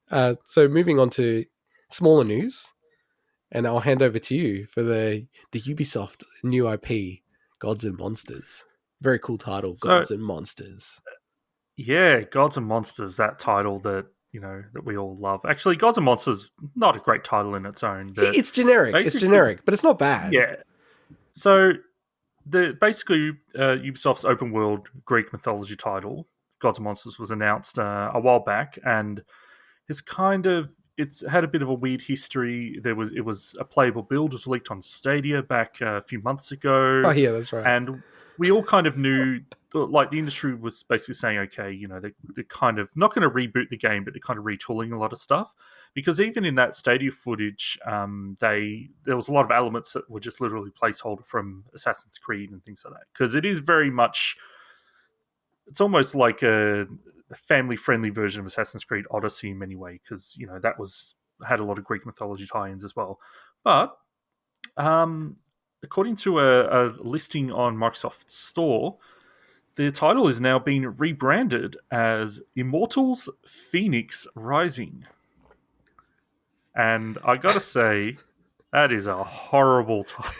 So moving on to smaller news, and I'll hand over to you for the Ubisoft new IP, Gods and Monsters. Very cool title, So Gods and Monsters. yeah, Gods and Monsters, that title that that we all love. Actually, Gods and Monsters not a great title in its own, but It's generic. It's basically, generic, but it's not bad. yeah. So the basically Ubisoft's open world Greek mythology title, Gods and Monsters, was announced a while back, and it's had a bit of a weird history. It was a playable build, it was leaked on Stadia back a few months Oh ago, yeah, that's right. and we all kind of knew, like the industry was basically saying, okay, they're kind of not going to reboot the game, but they're kind of retooling a lot of stuff, because even in that Stadia footage, there was a lot of elements that were just literally placeholder from Assassin's Creed and things like that, because it is very much, it's almost like a family-friendly version of Assassin's Creed Odyssey in many ways, because that was had a lot of Greek mythology tie-ins as well. But according to a listing on Microsoft's store, the title is now being rebranded as Immortals Fenyx Rising. And I gotta say, that is a horrible title.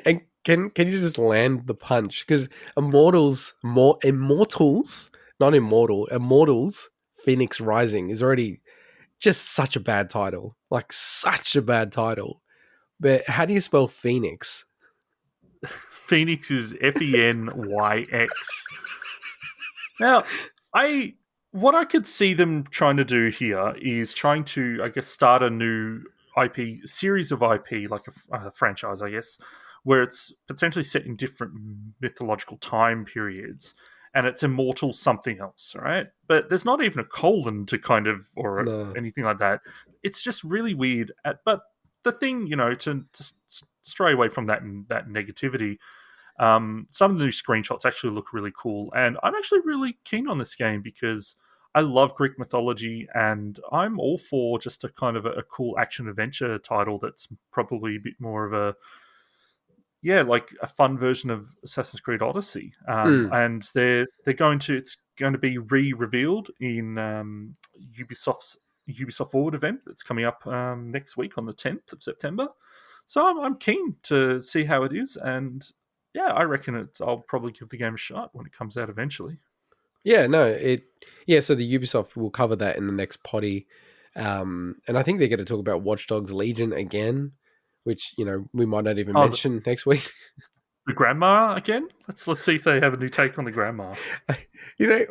And can you just land the punch? Because Immortals, not immortal, Immortals Phoenix Rising is already just such a bad title. Like such a bad title. But how do you spell Phoenix? Phoenix is Fenyx. Now, I what I could see them trying to do here is trying to, I guess, start a new IP series of IP, like a franchise, I guess, where it's potentially set in different mythological time periods, and it's immortal something else, right? But there's not even a colon to kind of or No. anything like that. It's just really weird. But the thing, to stray away from that negativity, some of the new screenshots actually look really cool, and I'm actually really keen on this game because I love Greek mythology, and I'm all for just a kind of a cool action adventure title that's probably a bit more of a, yeah, like a fun version of Assassin's Creed Odyssey. Mm. And it's going to be re-revealed in Ubisoft Forward event that's coming up next week on the 10th of September. So I'm keen to see how it is, and yeah, I reckon I'll probably give the game a shot when it comes out eventually. Yeah, no, so the Ubisoft will cover that in the next potty. And I think they're going to talk about Watch Dogs Legion again, which, we might not even Oh, mention next week. the grandma again. Let's see if they have a new take on the grandma. you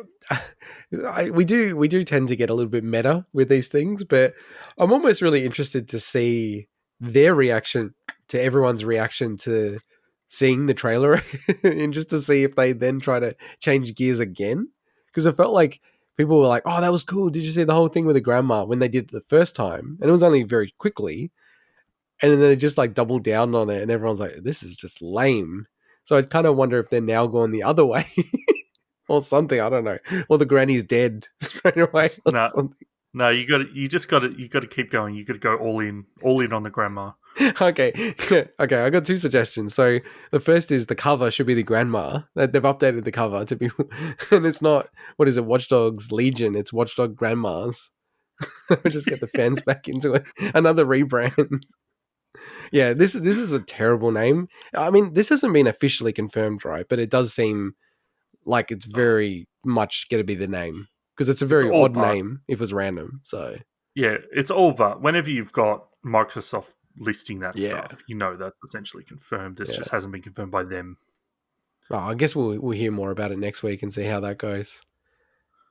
know, we do tend to get a little bit meta with these things, but I'm almost really interested to see their reaction to everyone's reaction to seeing the trailer, and just to see if they then try to change gears again. Because it felt like people were like, "Oh, that was cool. Did you see the whole thing with the grandma?" When they did it the first time, and it was only very quickly, and then they just like doubled down on it, and everyone's like, "This is just lame." So I kind of wonder if they're now going the other way or something. I don't know. Or the granny's dead straight away or No, something. no, you got to keep going. You got to go all in on the grandma. Okay, okay. I got two suggestions. So the first is the cover should be the grandma. They've updated the cover to be, and it's not, what is it? Watchdogs Legion. It's Watchdog Grandmas. We just get the fans back into it. Another rebrand. Yeah, this is a terrible name. I mean, this hasn't been officially confirmed, right? But it does seem like it's very much going to be the name, because it's a It's very all odd but name if it's random. So yeah, it's all but whenever you've got Microsoft listing that yeah, stuff, that's essentially confirmed. This yeah. just hasn't been confirmed by them. Oh, I guess we'll hear more about it next week and see how that goes.